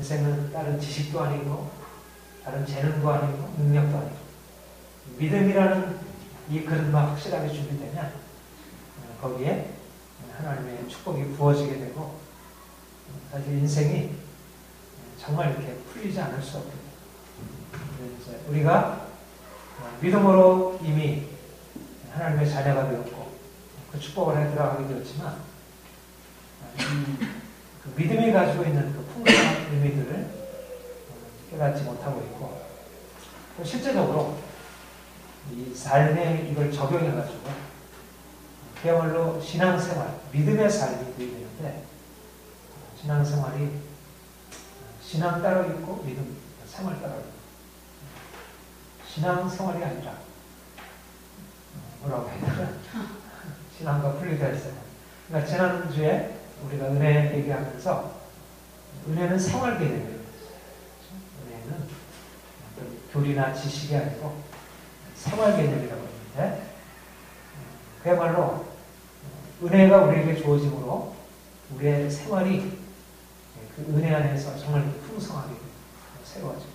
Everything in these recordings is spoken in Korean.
인생은 다른 지식도 아니고 다른 재능도 아니고 능력도 아니고 믿음이라는 이 근막 확실하게 준비되면 거기에 하나님의 축복이 부어지게 되고 사실 인생이 정말 이렇게 풀리지 않을 수 없거든요. 우리가 믿음으로 이미 하나님의 자녀가 되었고 그 축복을 해 들어가게 되었지만 그 믿음이 가지고 있는 그 풍성한 의미들을 깨닫지 못하고 있고 또 실제적으로 이 삶에 이걸 적용해가지고 그야말로 신앙생활, 믿음의 삶이 되는데 신앙생활이 신앙 따로 있고 믿음 생활 따로 있고 신앙생활이 아니라 뭐라고 해야 되나 신앙과 분리되어 있어요. 그러니까 지난주에 우리가 은혜 얘기하면서 은혜는 생활 개념이에요. 은혜는 어떤 교리나 지식이 아니고 생활 개념이라고 하는데 그야말로 은혜가 우리에게 주어짐으로 우리의 생활이 그 은혜 안에서 정말 풍성하게 새로워지고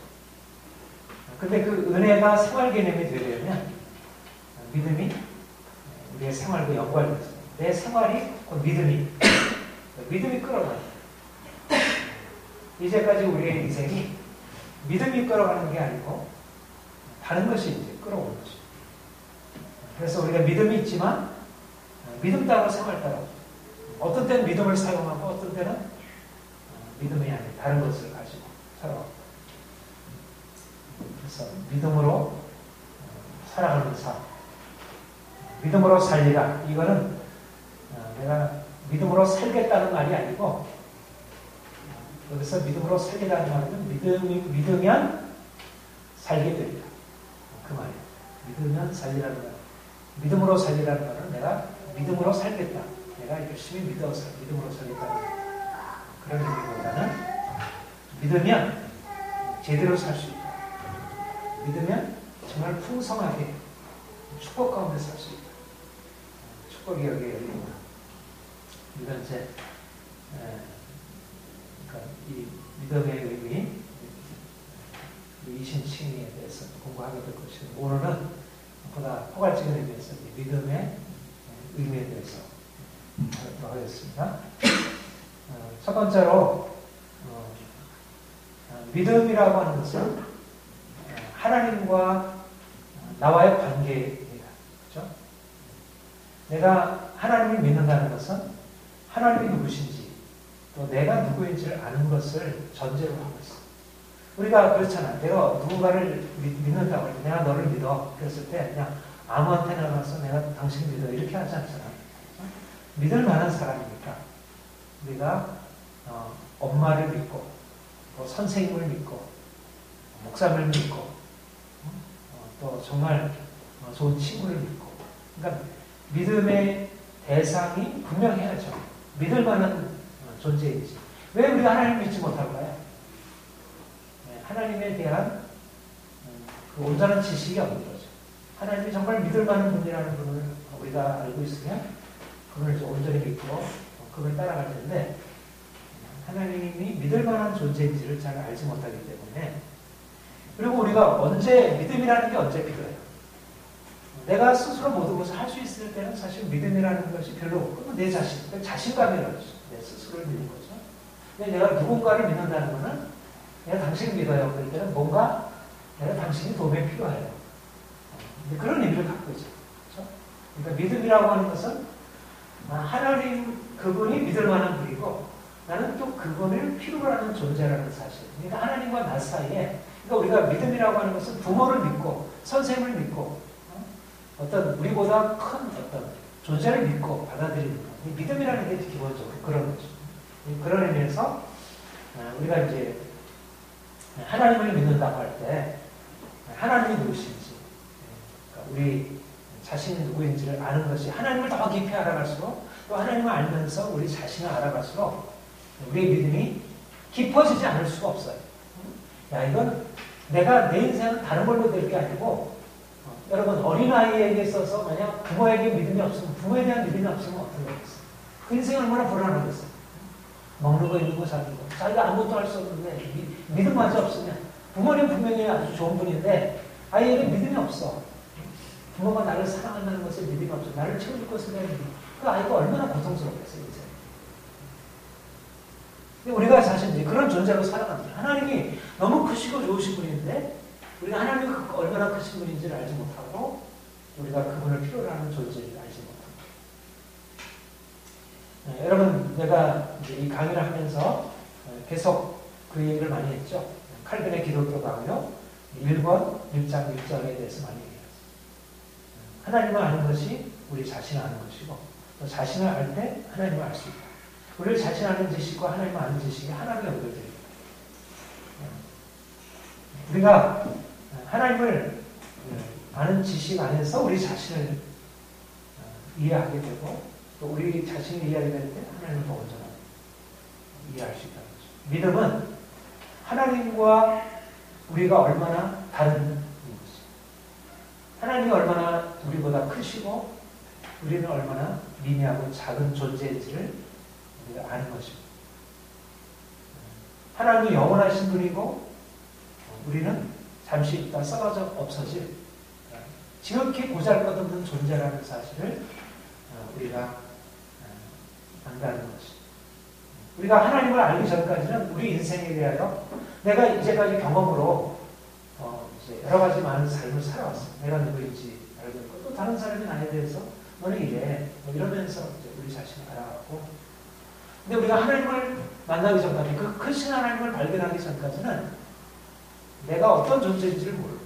근데 그 은혜가 생활 개념이 되려면 믿음이 우리의 생활과 연관돼서 내 생활이 곧 믿음이 끌어가는 이제까지 우리의 인생이 믿음이 끌어가는 게 아니고 다른 것이 이제 끌어오는 거죠. 그래서 우리가 믿음이 있지만 믿음 따로 생활 따로 어떤 때는 믿음을 사용하고 어떤 때는 믿음이 아닌 다른 것을 가지고 살아가고 그래서 믿음으로 살아가는 삶 믿음으로 살리라 이거는 내가 믿음으로 살겠다는 말이 아니고 여기서 믿음으로 살리라는 말은 믿으면 살게 됩니다. 그 말이에요. 믿으면 살리라는 말. 믿음으로 살리라는 말은 내가 믿음으로 살겠다. 내가 열심히 믿어서 믿음으로 살겠다는 그런 의미보다는 믿으면 제대로 살 수 있다. 믿으면 정말 풍성하게 축복 가운데 살 수 있다. 축복이 여기에 열립니다. 이건 이제 그러니까 이 믿음의 의미 이신칭의에 대해서 공부하게 될 것이고 오늘은 보다 포괄적인 의미에서 믿음의 의미에 대해서 하도록 하겠습니다. 첫 번째로 믿음이라고 하는 것은 하나님과 나와의 관계입니다. 그렇죠? 내가 하나님을 믿는다는 것은 하나님이 누구신지 또 내가 누구인지를 아는 것을 전제로 하고 있어요. 우리가 그렇잖아요. 내가 누군가를 믿는다고 할 때 내가 너를 믿어. 그랬을 때 그냥 아무한테나 가서 내가 당신 믿어. 이렇게 하지 않잖아요. 믿을 만한 사람이니까 우리가 엄마를 믿고 또 선생님을 믿고 목사를 믿고 또 정말 좋은 친구를 믿고 그러니까 믿음의 대상이 분명해야죠. 믿을 만한 존재이지. 왜 우리가 하나님을 믿지 못할까요? 하나님에 대한 그 온전한 지식이 없는 거죠. 하나님이 정말 믿을 만한 분이라는 분을 우리가 알고 있으면 그분을 이제 온전히 믿고 그분을 따라갈 텐데 하나님이 믿을 만한 존재인지를 잘 알지 못하기 때문에 그리고 우리가 언제 믿음이라는 게 언제 필요해요? 내가 스스로 모든 것을 할 수 있을 때는 사실 믿음이라는 것이 별로 없고 내 자신감이라는 거죠. 내 스스로를 믿는 거죠. 근데 내가 누군가를 믿는다는 것은 내가 당신을 믿어요. 그럴 때는 뭔가 내가 당신이 도움이 필요해요. 그런 의미를 갖고 있죠. 그렇죠? 그러니까 믿음이라고 하는 것은 하나님 그분이 믿을 만한 분이고 나는 또 그분을 필요로 하는 존재라는 사실. 그러니까 하나님과 나 사이에 그러니까 우리가 믿음이라고 하는 것은 부모를 믿고 선생님을 믿고 어떤 우리보다 큰 어떤 존재를 믿고 받아들이는 것. 믿음이라는 게 기본적으로 그런 거죠. 그런 의미에서 우리가 이제 하나님을 믿는다고 할 때 하나님이 누구신지 그러니까 우리 자신이 누구인지를 아는 것이 하나님을 더 깊이 알아갈수록 또 하나님을 알면서 우리 자신을 알아갈수록 우리의 믿음이 깊어지지 않을 수가 없어요. 야 이건 내가 내 인생은 다른 걸로 될 게 아니고 여러분 어린아이에게 있어서 만약 부모에게 믿음이 없으면 부모에 대한 믿음이 없으면 어떻게 하겠어요? 그 인생이 얼마나 불안하겠어요. 먹는 거, 입는 거, 사는 거. 자기가 아무것도 할 수 없는데 믿음마저 없으면 부모님 분명히 아주 좋은 분인데 아이에게 믿음이 없어. 부모가 나를 사랑한다는 것에 믿음이 없어. 나를 채워줄 것을 내는 믿음. 그 아이가 얼마나 고통스럽겠어요, 이제. 근데 우리가 사실 이제 그런 존재로 살아갑니다. 하나님이 너무 크시고 좋으신 분인데 우리가 하나님이 얼마나 크신 분인지를 알지 못하고 우리가 그분을 필요로 하는 존재를 알지 못합니다. 네, 여러분, 내가 이제 이 강의를 하면서 계속 그 얘기를 많이 했죠. 칼빈의 기독교 강요 1권 1장 1절에 대해서 많이 얘기했어요. 하나님을 아는 것이 우리 자신을 아는 것이고 또 자신을 알 때 하나님을 알 수 있다. 우리를 자신 아는 지식과 하나님을 아는 지식이 하나로 연결됩니다. 우리가 하나님을 아는 지식 안에서 우리 자신을 이해하게 되고 또 우리 자신을 이해하게 될 때 하나님을 더 온전하게 이해할 수 있다는 거죠. 믿음은 하나님과 우리가 얼마나 다른 것이죠. 하나님이 얼마나 우리보다 크시고 우리는 얼마나 미미하고 작은 존재인지를 우리가 아는 것입니다. 하나님이 영원하신 분이고 우리는 잠시 있다 썩어져 없어질 지극히 보잘것없는 존재라는 사실을 우리가 안다는 것입니다. 우리가 하나님을 알기 전까지는 우리 인생에 대하여 내가 이제까지 경험으로 이제 여러 가지 많은 삶을 살아왔어. 내가 누구인지 알고 있고 또 다른 사람이 나에 대해서 너는 이래 이러면서 이제 우리 자신을 알아갔고 근데 우리가 하나님을 만나기 전까지 그 크신 하나님을 발견하기 전까지는 내가 어떤 존재인지를 모르고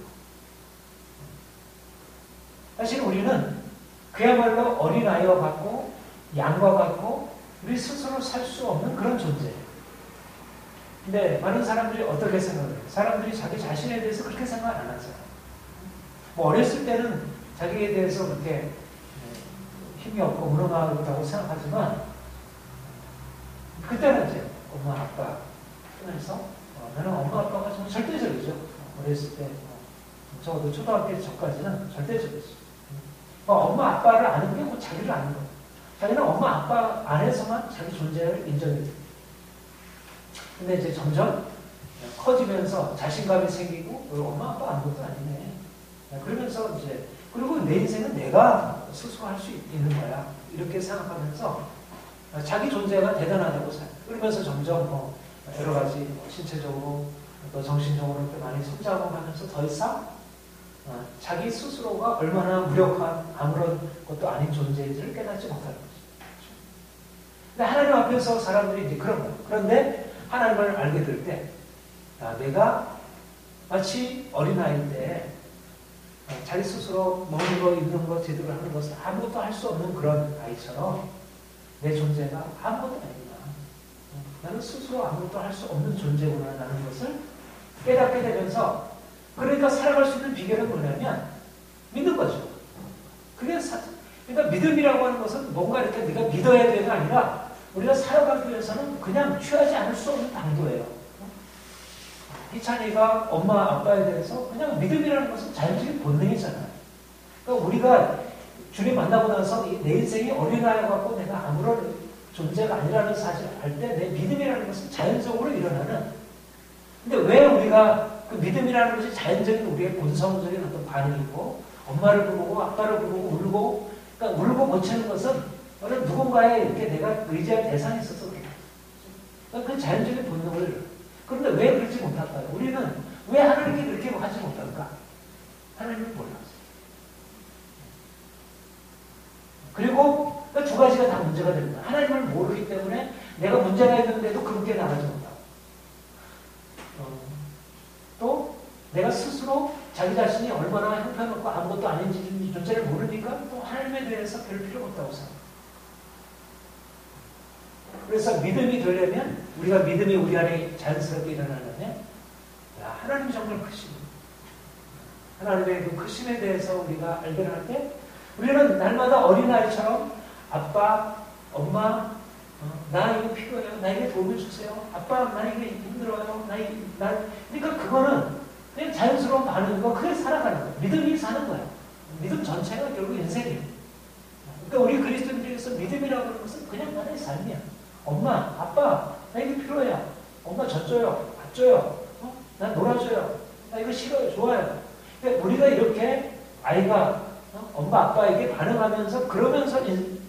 사실 우리는 그야말로 어린아이와 같고 양과 같고 우리 스스로 살 수 없는 그런 존재예요. 근데 많은 사람들이 어떻게 생각을 해요? 사람들이 자기 자신에 대해서 그렇게 생각 안 하잖아요. 뭐 어렸을 때는 자기에 대해서 그렇게 힘이 없고 무능하다고 생각하지만 그때는 이제 엄마 아빠 하면서 나는 엄마 아빠가 좀 절대적이죠. 어렸을 때 적어도 초등학교 전까지는 절대적이죠. 엄마 아빠를 아는 게 뭐 자기를 아는 거예요. 자기는 엄마 아빠 안에서만 자기 존재를 인정해요. 근데 이제 점점 커지면서 자신감이 생기고 엄마 아빠 아무것도 아니네. 그러면서 이제 그리고 내 인생은 내가 스스로 할 수 있는 거야. 이렇게 생각하면서 자기 존재가 대단하다고 생각해요. 그러면서 점점 여러 가지 신체적으로 또 정신적으로 많이 성장하면서 더 이상 자기 스스로가 얼마나 무력한 아무런 것도 아닌 존재인지를 깨닫지 못하는 거죠. 근데 하나님 앞에서 사람들이 이제 그런 거예요. 그런데 하나님을 알게 될 때 내가 마치 어린아이일 때 자기 스스로 먹는 거, 입는 거, 제대로 하는 것을 아무것도 할 수 없는 그런 아이처럼 내 존재가 아무것도 아니구나. 나는 스스로 아무것도 할 수 없는 존재구나 라는 것을 깨닫게 되면서 그러니까 살아갈 수 있는 비결은 뭐냐면 믿는 거죠. 그러니까 믿음이라고 하는 것은 뭔가 이렇게 네가 믿어야 되는 게 아니라 우리가 살아가기 위해서는 그냥 취하지 않을 수 없는 당도예요. 희찬이가 엄마 아빠에 대해서 그냥 믿음이라는 것은 자연적인 본능이잖아요. 그러니까 우리가 주님 만나고 나서 내 인생이 어린아이 같고 내가 아무런 존재가 아니라는 사실을 알 때 내 믿음이라는 것은 자연적으로 일어나는. 근데 왜 우리가 그 믿음이라는 것이 자연적인 우리의 본성적인 어떤 반응이고 엄마를 부르고 아빠를 부르고 울고 그러니까 울고 고치는 것은 어느 누군가에 이렇게 내가 의지할 대상이 있어서 그래요. 그러니까 그 자연적인 본능을 그런데 왜 그러지 못할까요? 우리는 왜 하나님께 그렇게 하지 못할까? 하나님을 몰랐어요. 그리고 두 가지가 다 문제가 됩니다. 하나님을 모르기 때문에 내가 문제가 있는데도 그렇게 나가지 못하고 또 내가 스스로 자기 자신이 얼마나 형편없고 아무것도 아닌지 존재를 모르니까 또 하나님에 대해서 별 필요가 없다고 생각해요. 그래서 믿음이 되려면 우리가 믿음이 우리 안에 자연스럽게 일어나려면 하나님 정말 크십니다. 하나님의 그 크심에 대해서 우리가 알게 때 우리는 날마다 어린아이처럼 아빠, 엄마, 나 이거 필요해요. 나에게 도움을 주세요. 아빠, 나 이게 힘들어요. 그러니까 그거는 그냥 자연스러운 반응이고 그게 살아가는 거예요. 믿음이 사는 거예요. 믿음 전체가 결국 인생이에요. 그러니까 우리 그리스도인들에서 믿음이라고 하는 것은 그냥 나의 삶이야. 엄마, 아빠, 나 이거 필요해요. 엄마 젖 줘요. 밥 줘요. 난 놀아줘요. 나 이거 싫어요. 좋아요. 그러니까 우리가 이렇게 아이가 엄마, 아빠에게 반응하면서 그러면서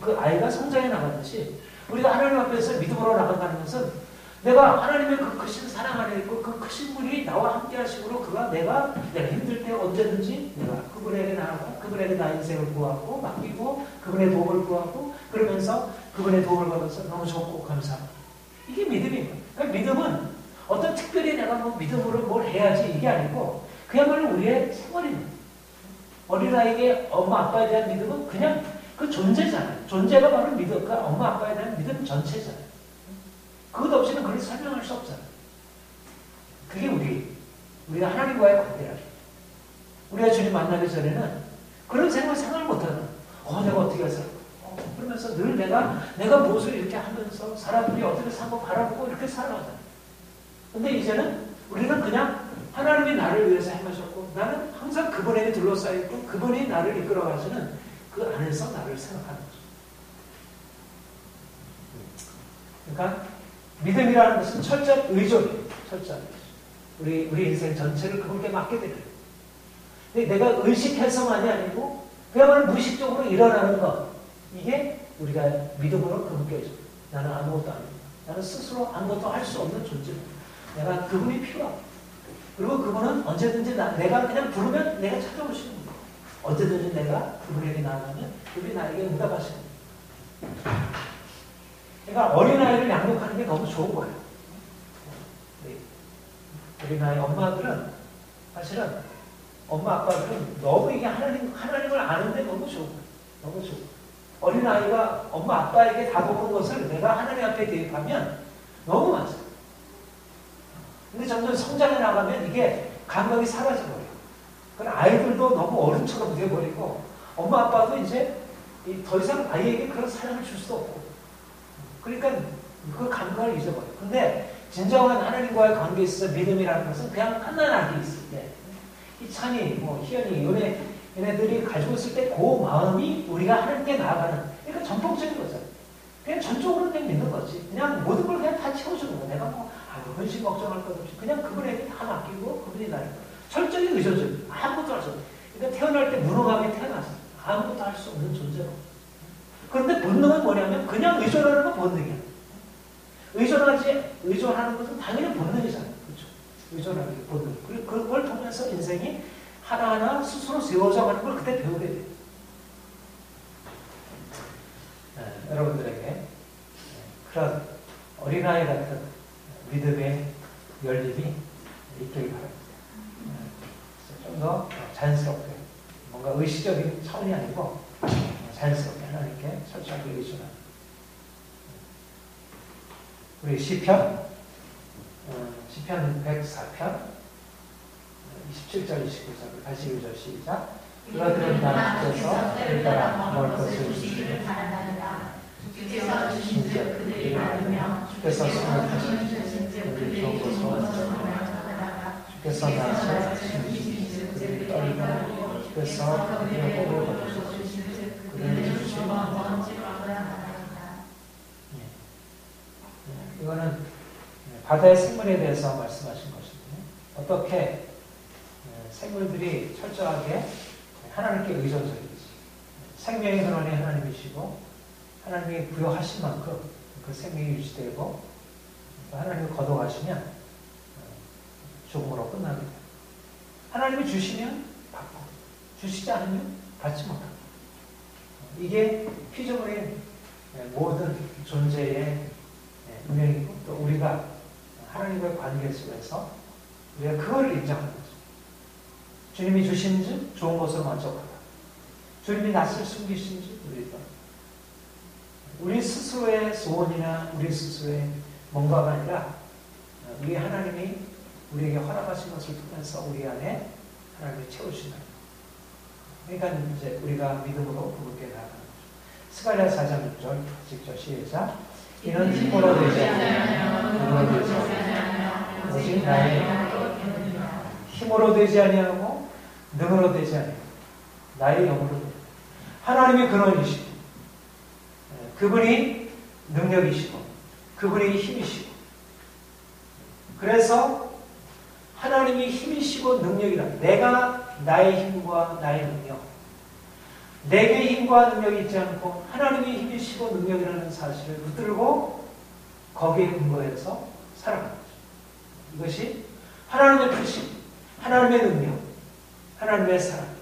그 아이가 성장해 나가듯이 우리가 하나님 앞에서 믿음으로 나간다는 것은 내가 하나님의 그 크신 사랑 안에 있고 그 크신 분이 나와 함께 하시므로 내가 힘들 때 언제든지 내가 그분에게 나아가 그분에게 나 인생을 구하고 맡기고 그분의 도움을 구하고 그러면서 그분의 도움을 받아서 너무 좋고 감사합니다. 이게 믿음입니다. 그러니까 믿음은 어떤 특별히 내가 뭐 믿음으로 뭘 해야지 이게 아니고 그야말로 우리의 생활입니다. 어린아이에게 엄마 아빠에 대한 믿음은 그냥 그 존재잖아요. 존재가 바로 믿음, 그러니까 엄마 아빠에 대한 믿음 전체잖아요. 그것 없이는 그걸 설명할 수 없잖아요. 그게 우리가 하나님과의 관계라죠. 우리가 주님 만나기 전에는 그런 생활 못하는, 내가 어떻게 해서, 그러면서 늘 내가 무엇을 이렇게 하면서 사람들이 어떻게 사고 바라보고 이렇게 살아가잖아요. 근데 이제는 우리는 그냥 하나님이 나를 위해서 행하셨고, 나는 항상 그분에게 둘러싸여있고, 그분이 나를 이끌어가시는 그 안에서 나를 생각하는 거죠. 그러니까, 믿음이라는 것은 철저한 의존이에요. 철저한 의존. 우리 인생 전체를 그분께 맡게 되는 거예요. 근데 내가 의식해서만이 아니고 그야말로 무의식적으로 일어나는 것. 이게 우리가 믿음으로 그분께 의존해요. 나는 아무것도 아닙니다. 나는 스스로 아무것도 할 수 없는 존재입니다. 내가 그분이 필요하고 그리고 그분은 언제든지 내가 그냥 부르면 내가 찾아오시는 거예요. 언제든지 내가 그분에게 나아가면 그분이 나에게 응답하시는 거예요. 그러니까 어린아이를 양육하는 게 너무 좋은 거예요. 어린아이 엄마들은 사실은 엄마 아빠들은 너무 이게 하나님을 아는데 너무 좋은 거예요. 너무 좋은 거예요. 어린아이가 엄마 아빠에게 다가오는 것을 내가 하나님 앞에 대입하면 너무 많아요. 근데 점점 성장해 나가면 이게 감각이 사라져버려요. 그럼 아이들도 너무 어른처럼 되어버리고 엄마 아빠도 이제 더 이상 아이에게 그런 사랑을 줄 수도 없고 그러니까 그 감각을 잊어버려요. 근데 진정한 하나님과의 관계에 있어서 믿음이라는 것은 그냥 갓난아기 있을 때 이 찬이, 희연이, 얘네들이 가지고 있을 때 그 마음이 우리가 하나님께 나아가는 그러니까 전폭적인 거죠. 그냥 전적으로 그냥 믿는 거지. 그냥 모든 걸 그냥 다 채워주는 거야. 내가 헌신 걱정할 것 없이 그냥 그분에게 다 맡기고 그분이 나를 철저히 의존적 아무것도 할 수 없어. 그러니까 태어날 때 무능하게 태어났어. 아무것도 할 수 없는 존재로. 그런데 본능은 뭐냐면 그냥 의존하는 건 본능이야. 의존하는 것은 당연히 본능이잖아요. 그렇죠? 의존하는 게 본능. 그리고 그걸 통해서 인생이 하나하나 스스로 세워져 가는 걸 그때 배우게 돼요. 여러분들에게 그런 어린아이 같은 믿음의 열림이 있길 바랍니다. 좀 더 자연스럽게 뭔가 의식적인 차원이 아니고 자연스럽게 하나님께 철저하게 의존하는 우리 시편 104편 27절 29절 다시 읽죠. 시작. 그들은 나 주께서 그들 따라 먹을 것을 주시기를 바란다. 주께서 주신즉 그들이 받으며 주께서 수고하신즉 그들이 좋은 것으로 얻으리라. 주께서 나서 주신즉 그들이 떨리며 주께서 그들의 복을 거두시고 그들이 주신 이거는 바다의 생물에 대해서 말씀하신 것인데 어떻게 생물들이 철저하게 하나님께 의존적이지 생명의 근원이 하나님이시고 하나님이 부여하신 만큼 그 생명이 유지되고 하나님이 거둬가시면 죽음으로 끝나게 돼요. 하나님이 주시면 받고 주시지 않으면 받지 못합니다. 이게 피조물인 모든 존재의 운명이고 또 우리가 하나님과의 관계 속에서 우리가 그걸 인정하는 거죠. 주님이 주신즉 좋은 것으로 만족하라. 주님이 낯을 숨기신즉 우리 스스로의 소원이나 우리 스스로의 뭔가가 아니라 우리 하나님이 우리에게 허락하신 것을 통해서 우리 안에 하나님이 채우신다. 그러니까 이제 우리가 믿음으로 그분께 나아가는 거죠. 스가랴 4장 6절 직접 시작. 이는 힘으로 되지 아니하며 능으로 되지 아니하며 오직 나의 힘으로 되지 아니하고 능으로 되지 아니하고 나의 영으로 되지. 하나님이 근원이시고 그분이 능력이시고 그분이 힘이시고, 그래서 하나님이 힘이시고 능력이라, 내가 나의 힘과 나의 능력, 내게 힘과 능력이 있지 않고 하나님이 힘이시고 능력이라는 사실을 붙들고 거기에 근거해서 살아가는 거죠. 이것이 하나님의 뜻이, 하나님의 능력, 하나님의 사랑.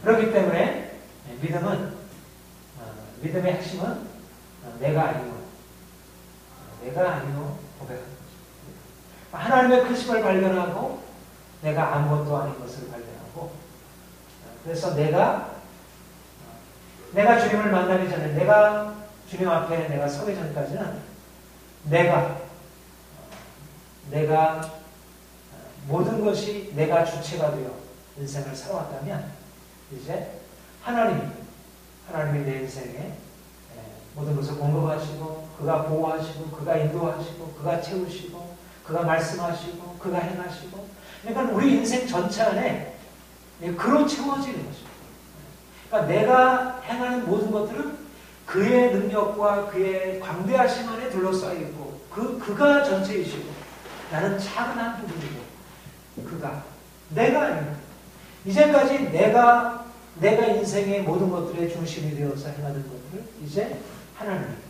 그렇기 때문에 믿음의 핵심은 내가 아니고 고백하는 거죠. 하나님의 크심을 발견하고 내가 아무것도 아닌 것을 발견하고, 그래서 내가 주님을 만나기 전에, 내가 주님 앞에 내가 서기 전까지는 내가 모든 것이 내가 주체가 되어 인생을 살아왔다면, 이제 하나님이 내 인생에 모든 것을 공급하시고, 그가 보호하시고, 그가 인도하시고, 그가 채우시고, 그가 말씀하시고, 그가 행하시고, 그러니까 우리 인생 전체 안에 그로 채워지는 것입니다. 그러니까 내가 행하는 모든 것들은 그의 능력과 그의 광대하심 안에 둘러싸여 있고, 그가 전체이시고, 나는 작은 한 부분이고, 내가 아닙니다. 이제까지 내가 인생의 모든 것들의 중심이 되어서 행하는 것들을 이제 하나님입니다.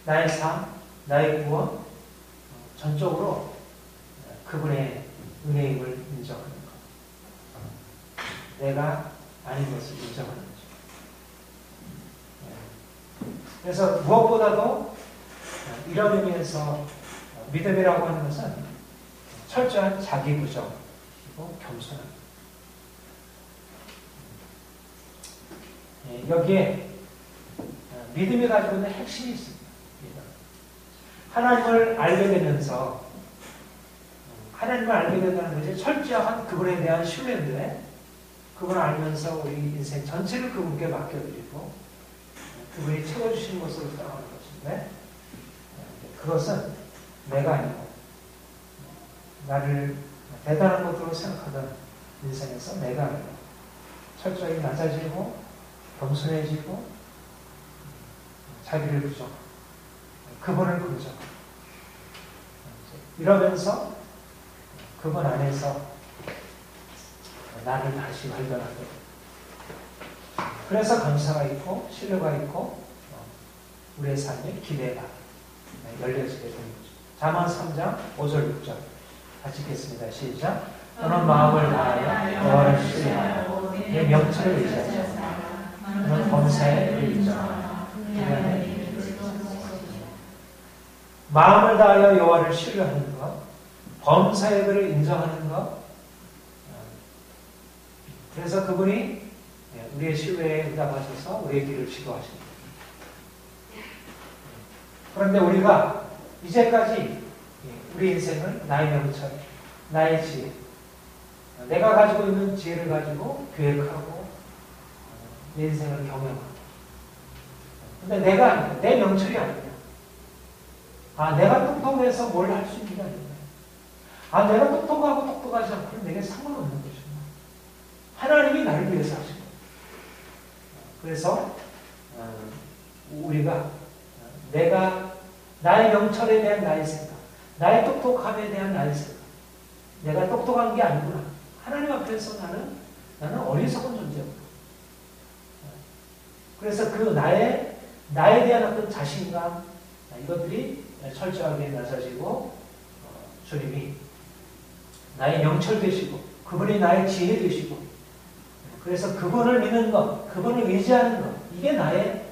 나의 삶, 나의 구원, 전적으로 그분의 은혜임을 인정하는 것. 내가 아닌 것을 인정하는 거죠. 그래서 무엇보다도 이런 의미에서 믿음이라고 하는 것은 철저한 자기 부정, 그리고 겸손함. 여기에 믿음이 가지고 있는 핵심이 있습니다. 하나님을 알게 되면서, 하나님을 알게 된다는 것이 철저한 그분에 대한 신뢰인데, 그분을 알면서 우리 인생 전체를 그분께 맡겨드리고 그분이 채워주신 것으로 따라가는 것인데, 그것은 내가 아니고 나를 대단한 것으로 생각하던 인생에서 내가 아니고 철저히 낮아지고 겸손해지고 자기를 부정하고 그분을 긍정하고 이러면서 그분 안에서 나를 다시 발견하게. 그래서 감사가 있고 신뢰가 있고 우리의 삶에 기대가 열려지게 되는 거죠. 잠언 3장 5절 6절 같이 읽겠습니다. 시작. 너는 마음을 다하여 여호와를 신뢰하여 내 명철을 의지하자. 너는 범사에 의지하라. 마음을 다하여 여호와를 신뢰하는 것, 범사의 그를 인정하는 것. 그래서 그분이 우리의 신뢰에 응답하셔서 우리의 길을 지도하십니다. 그런데 우리가 이제까지 우리 인생을 나의 명철, 나의 지혜, 내가 가지고 있는 지혜를 가지고 계획하고 내 인생을 경영하고, 근데 내가 아니야. 내 명철이 아니야. 내가 똑똑해서 뭘 할 수 있는 게 아니야. 내가 똑똑하고 똑똑하지 않고 내게 상관없는 것이구나. 하나님이 나를 위해서 하신 거예요. 그래서 우리가 나의 명철에 대한 나의 생각, 나의 똑똑함에 대한 나의 생각, 내가 똑똑한 게 아니구나. 하나님 앞에서 나는 어리석은 존재구나. 그래서 그 나에 대한 어떤 자신감, 이것들이 철저하게 낮아지고 주님이 나의 명철 되시고 그분이 나의 지혜 되시고, 그래서 그분을 믿는 것, 그분을 의지하는 것, 이게 나의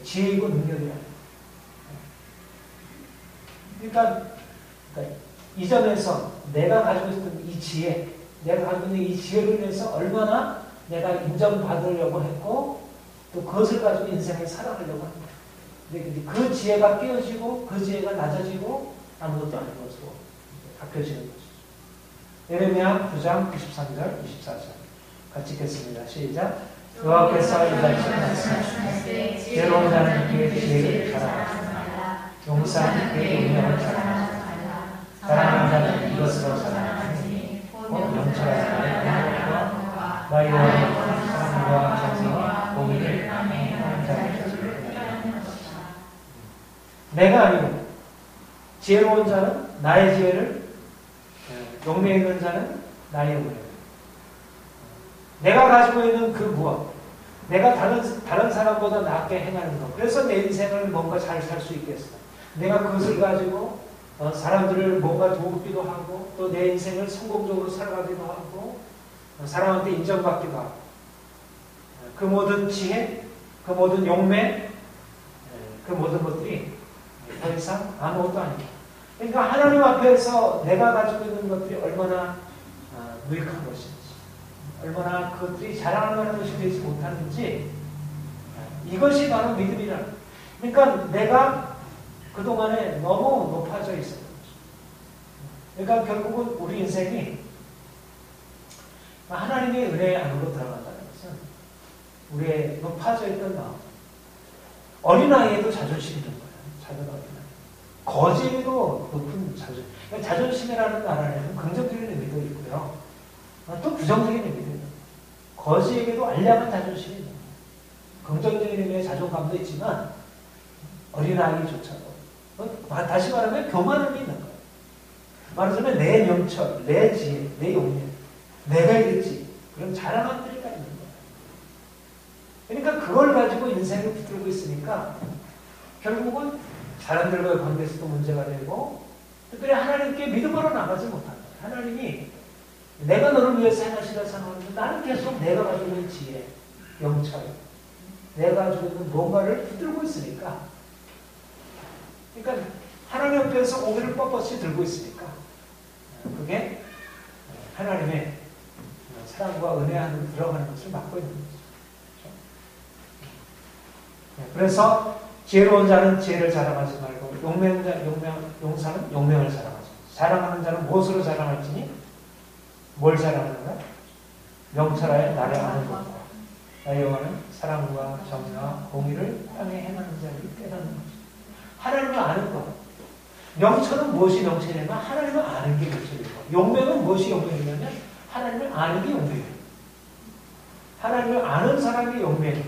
지혜이고 능력이라. 그러니까 이 점에서 내가 가지고 있던 이 지혜, 내가 가지고 있는 이 지혜를 위해서 얼마나 내가 인정받으려고 했고 또 그것을 가지고 인생을 살아가려고 합니다. 근데 그 지혜가 깨어지고 그 지혜가 낮아지고 아무것도 아닌 것으로 바뀌어지는 것이죠. 예레미야 9장 93절 24절 같이 읽겠습니다. 시작. 여호와께서 이같이 말씀하시되 지혜로운 자는 그의 지혜를 자랑하라. 용사는 그의 능력을 자랑하라. 자랑하는 자는 이것으로 자랑하니 곧 명철한 자의 능력과 나의 사랑과 정성과 공의를 내가 아니고 지혜로운 자는 나의 지혜를, 용맹 있는 자는 나의 용맹을. 내가 가지고 있는 그 무엇, 내가 다른 사람보다 낫게 행하는 것. 그래서 내 인생을 뭔가 잘 살 수 있겠어. 내가 그것을 가지고 사람들을 뭔가 도우기도 하고 또 내 인생을 성공적으로 살아가기도 하고 사람한테 인정받기도 하고 그 모든 지혜, 그 모든 용맹, 그 모든 것들이 더 이상 아무것도 아니다. 그러니까 하나님 앞에서 내가 가지고 있는 것들이 얼마나 무익한 것인지, 얼마나 그것들이 자랑할 만한 것이 되지 못하는지, 이것이 바로 믿음이라는 거예요. 그러니까 내가 그동안에 너무 높아져 있었던 거죠. 그러니까 결국은 우리 인생이 하나님의 은혜 안으로 들어간다는 것은 우리의 높아져 있던 마음, 어린아이에도 자존심이 있는 거예요. 작은 어린아이. 거지에도 높은 자존심. 그러니까 자존심이라는 말 안에는 긍정적인 의미도 있고요. 또 부정적인 의미도 있는 거예요. 거지에게도 알량한 자존심이 있는 거예요. 긍정적인 의미의 자존감도 있지만 어린아이조차도 다시 말하면 교만함이 있는 거예요. 말하자면 내 명철, 내 지혜, 내 용맹, 내가 이랬지. 그런 자랑한 들이가 있는 거예요. 그러니까 그걸 가지고 인생을 붙들고 있으니까 결국은 사람들과의 관계에서도 문제가 되고 특별히 하나님께 믿음으로 나가지 못한다. 하나님이 내가 너를 위해서 행하시라 생각하는데 나는 계속 내가 가지고 있는 지혜, 영철, 내가 가지고 있는 뭔가를 붙들고 있으니까, 그러니까 하나님 앞에서 고개를 뻣뻣이 들고 있으니까 그게 하나님의 사랑과 은혜 안으로 들어가는 것을 막고 있는 거죠. 그래서 지혜로운 자는 지혜를 자랑하지 말고 용사는 용맹을 자랑하지. 자랑하는 자는 무엇으로 자랑할지니? 뭘 자랑하는가? 명철하여 나를 아는 것과 나의 영화는 사랑과 정의와 공의를 땅에 행하는 자를 깨닫는 것이다. 하나님을 아는 것. 명철은 무엇이 명철이냐면 하나님을 아는 게 명철이고, 용맹은 무엇이 용맹이냐면 하나님을 아는 게 용맹이에요. 하나님을 아는 사람이 용맹,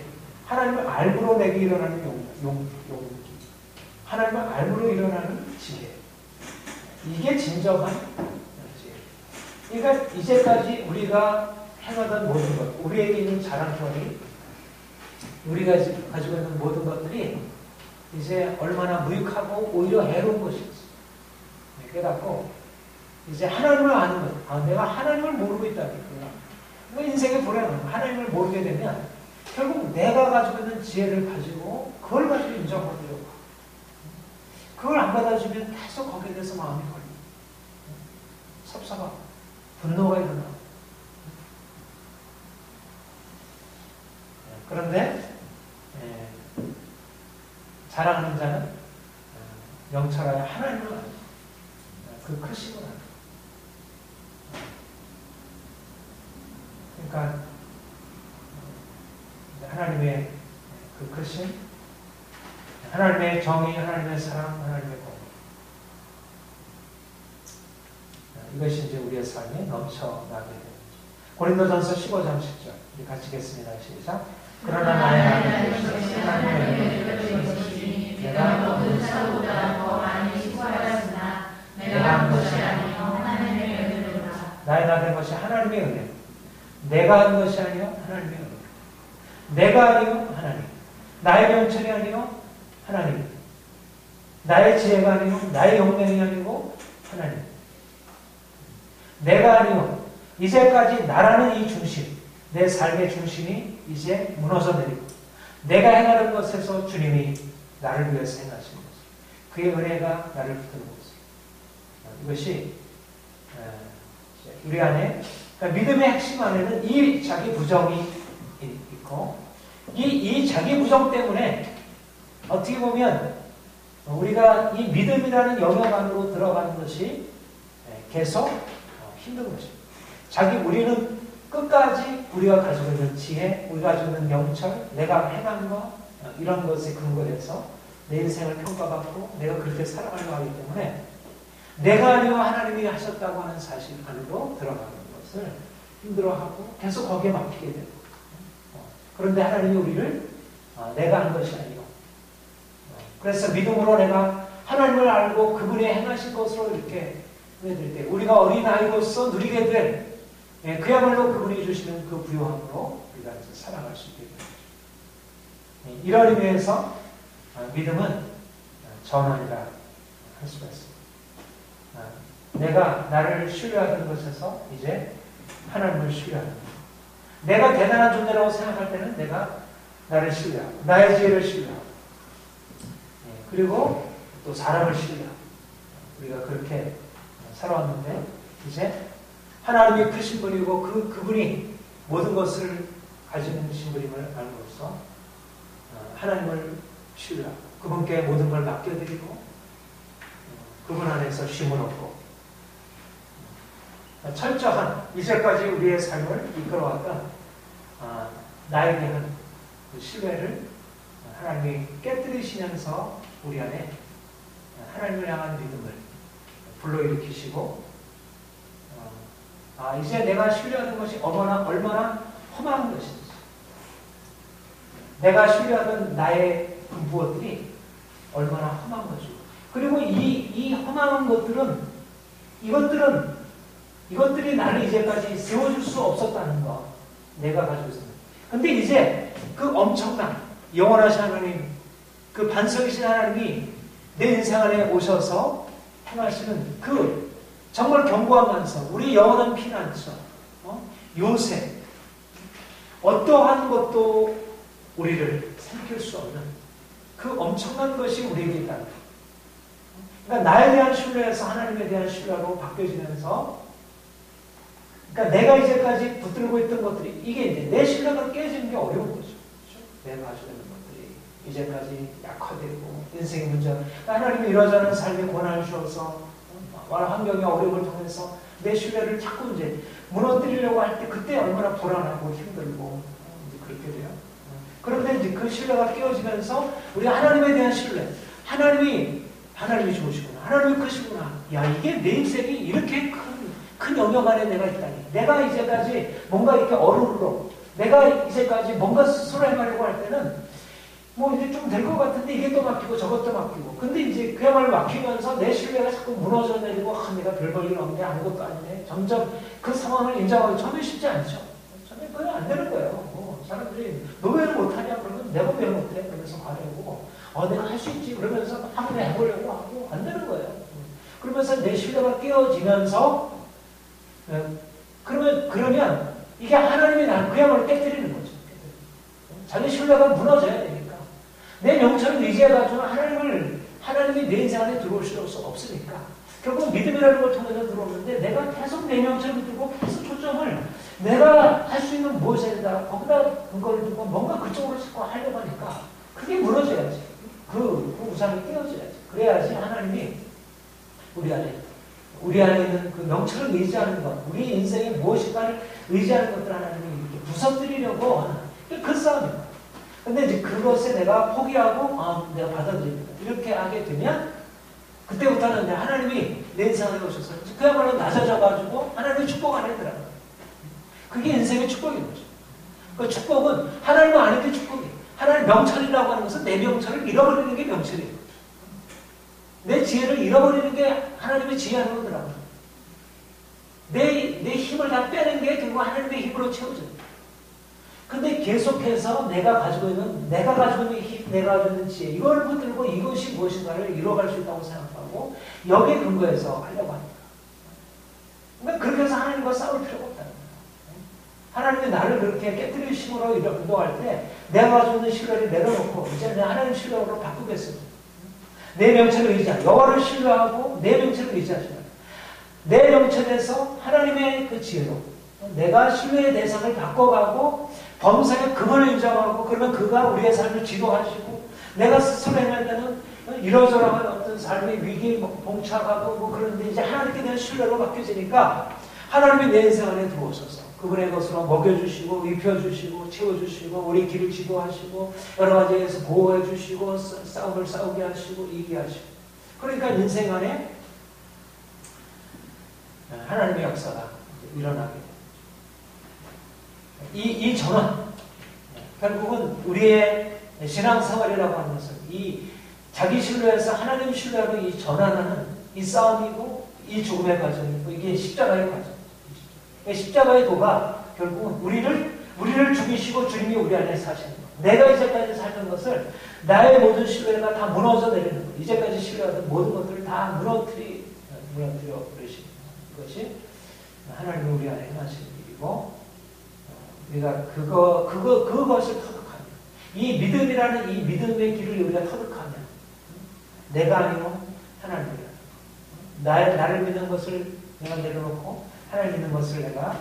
하나님을 알므로 내게 일어나는 용기, 하나님을 알므로 일어나는 지혜. 이게 진정한 지혜. 그러니까 이제까지 우리가 행하던 모든 것, 우리에게 있는 자랑거리, 우리가 가지고 있는 모든 것들이 이제 얼마나 무익하고 오히려 해로운 것인지 깨닫고 이제 하나님을 아는 것, 내가 하나님을 모르고 있다니까. 인생의 불행은 하나님을 모르게 되면 결국 내가 가지고 있는 지혜를 가지고 그걸 가지고 인정하려고 하고 그걸 안 받아주면 계속 거기에 대해서 마음이 걸리고 섭섭하고 분노가 일어나고. 그런데 자랑하는 자는 명철하여 하나님을 아는 그 크심을 아는. 그러니까 하나님의 그 크심, 하나님의 정의, 하나님의 사랑, 하나님의 공, 이것이 이제 우리의 삶에 넘쳐나게 됩니다. 고린도전서 15장 10절 우리 같이 읽겠습니다. 시작. 그러나 나의 하나님의 내가 모든 사보다 더 많이 수고하였으나 내가 한 것이 아니요 하나님의 은혜로라. 나의 나된 것이 하나님의 은혜, 내가 한 것이 아니요 하나님의 은혜. 내가 아니요 하나님, 나의 명철이 아니요 하나님, 나의 지혜가 아니요 나의 용맹이 아니고 하나님. 내가 아니요 이제까지 나라는 이 중심, 내 삶의 중심이 이제 무너져 내리고 내가 행하는 것에서 주님이 나를 위해서 행하신 것, 그의 은혜가 나를 붙들고 있습니다. 이것이 우리 안에, 그러니까 믿음의 핵심 안에는 이 자기 부정이 있고 이 자기 부정 때문에 어떻게 보면 우리가 이 믿음이라는 영역 안으로 들어가는 것이 계속 힘든 것입니다. 우리는 끝까지 우리가 가지고 있는 지혜, 우리가 가지고 있는 명철, 내가 행한 것, 이런 것에 근거해서 내 인생을 평가받고 내가 그렇게 살아가려고 하기 때문에 내가 아니고 하나님이 하셨다고 하는 사실 안으로 들어가는 것을 힘들어하고 계속 거기에 막히게 되고, 그런데 하나님이 우리를 내가 한 것이 아니고, 그래서 믿음으로 내가 하나님을 알고 그분의 행하신 것으로 이렇게 보내드릴 때 우리가 어린아이로서 누리게 될 그야말로 그분이 주시는 그 부요함으로 우리가 이제 살아갈 수 있게 됩니다. 이런 의미에서 믿음은 전환이라 할 수가 있습니다. 내가 나를 신뢰하던 것에서 이제 하나님을 신뢰하는 것. 내가 대단한 존재라고 생각할 때는 내가 나를 신뢰하고 나의 지혜를 신뢰하고 그리고 또 사람을 신뢰하고 우리가 그렇게 살아왔는데 이제 하나님이 크신 분이고 그분이 모든 것을 가지는 신분임을 알고서 하나님을 신뢰하고 그분께 모든 걸 맡겨드리고 그분 안에서 쉼을 얻고 철저한 이제까지 우리의 삶을 이끌어왔던 나에 대한 그 신뢰를 하나님이 깨뜨리시면서 우리 안에 하나님을 향한 믿음을 불러일으키시고 이제 내가 신뢰하는 것이 얼마나 험한 것인지 내가 신뢰하던 나의 무엇들이 얼마나 험한 것이고 그리고 이 험한 것들은 이것들이 나를 이제까지 세워줄 수 없었다는 거 내가 가지고 있습니다. 근데 이제 그 엄청난 영원하신 하나님 그 반석이신 하나님이 내 인생 안에 오셔서 행하시는 그 정말 견고한 반석 우리 영원한 피난처 요새 어떠한 것도 우리를 삼킬 수 없는 그 엄청난 것이 우리에게 있다는 것. 그러니까 나에 대한 신뢰에서 하나님에 대한 신뢰로 바뀌어지면서 그러니까 내가 이제까지 붙들고 있던 것들이 이게 이제 내 신뢰가 깨지는 게 어려운 거죠. 그렇죠? 내가 가지고 있는 것들이 이제까지 약화되고 인생의 문제 하나님이 이러저런 삶의 고난을 주어서 환경의 어려움을 통해서 내 신뢰를 자꾸 이제 무너뜨리려고 할 때 그때 얼마나 불안하고 힘들고 그렇게 돼요. 그런데 이제 그 신뢰가 깨어지면서 우리 하나님에 대한 신뢰 하나님이 좋으시구나 하나님이 크시구나 야 이게 내 인생이 이렇게 큰 영역 안에 내가 있다니 내가 이제까지 뭔가 이렇게 어루로 내가 이제까지 뭔가 스스로 해가려고 할 때는 뭐 이제 좀 될 것 같은데 이게 또 막히고 저것도 막히고 근데 이제 그야말로 막히면서 내 신뢰가 자꾸 무너져 내리고 내가 별 볼 일 없네 아무것도 아니네 점점 그 상황을 인정하기 처음에 쉽지 않죠. 처음에 그냥 안 되는 거예요. 사람들이 너 왜 못하냐 그러면 내가 왜 못해 그러면서 말하고 내가 할 수 있지 그러면서 한번 해보려고 하고 안 되는 거예요. 그러면서 내 신뢰가 깨어지면서 그러면 이게 하나님이 날 그야말로 깨뜨리는 거죠. 자기 신뢰가 무너져야 되니까 내 명철을 의지해가지고 하나님이 내 인생 안에 들어올 수 없으니까 결국 믿음이라는 걸 통해서 들어오는데 내가 계속 내 명철을 두고 계속 초점을 내가 할 수 있는 무엇에다 거기다 그걸 두고 뭔가 그쪽으로 자꾸 하려고 하니까 그게 무너져야지. 그 우상이 깨어져야지. 그래야지 하나님이 우리 안에 있는 그 명철을 의지하는 것, 우리 인생에 무엇인가를 의지하는 것들 하나님이 이렇게 부서뜨리려고 하는 그 싸움입니다. 근데 이제 그것에 내가 포기하고 내가 받아들입니다. 이렇게 하게 되면 그때부터는 이제 하나님이 내 인생 안에 오셔서 그야말로 낮아져가지고 하나님의 축복 안에 들어가요. 그게 인생의 축복인 거죠. 그 축복은 하나님 안에 게 축복이에요. 하나님 명철이라고 하는 것은 내 명철을 잃어버리는 게 명철이에요. 내 지혜를 잃어버리는 게 하나님의 지혜 안으로 들어가요. 내 힘을 다 빼는 게 결국 하나님의 힘으로 채워져요. 근데 계속해서 내가 가지고 있는 힘, 내가 가지고 있는 지혜, 이걸 붙들고 이것이 무엇인가를 이뤄갈 수 있다고 생각하고 여기에 근거해서 하려고 합니다. 그러니까 그렇게 해서 하나님과 싸울 필요가 없다는 거예요. 하나님이 나를 그렇게 깨뜨리심으로 운동할 때 내가 가지고 있는 신뢰를 내려놓고 이제 내 하나님 신뢰로 바꾸겠습니다. 내 명철을 의지하고 여호와를 신뢰하고 내 명철을 의지하시는 내 명철에서 하나님의 그 지혜로 내가 신뢰의 대상을 바꿔가고 범사에 그분을 인정하고 그러면 그가 우리의 삶을 지도하시고 내가 스스로 행할 때는 이러저러한 어떤 삶의 위기에 봉착하고 그런데 이제 하나님께 대한 신뢰로 바뀌어지니까 하나님이 내 인생 안에 들어오셔서 그분의 것으로 먹여주시고 입혀주시고 채워주시고 우리 길을 지도하시고 여러 가지에서 보호해주시고 싸움을 싸우게 하시고 이기게 하시고 그러니까 인생 안에 하나님의 역사가 일어나게 됩니다. 이 전환 결국은 우리의 신앙생활이라고 하는 것은 이 자기 신뢰에서 하나님 신뢰하고 이 전환하는 이 싸움이고 이 죽음의 과정이고 이게 십자가의 과정이죠. 십자가의 도가 결국은 우리를 죽이시고 주님이 우리 안에 사시는 거예요. 내가 이제까지 살던 것을 나의 모든 신뢰가 다 무너져 내리는 거예요. 이제까지 신뢰하던 모든 것들을 다 무너뜨려 버리시는 것이 하나님이 우리 안에 행하시는 일이고 우리가 그것을 터득하면 이 믿음이라는 이 믿음의 길을 우리가 터득하면 내가 아니고 하나님이라 나를 믿는 것을 내가 내려놓고 하나님 믿는 것을 내가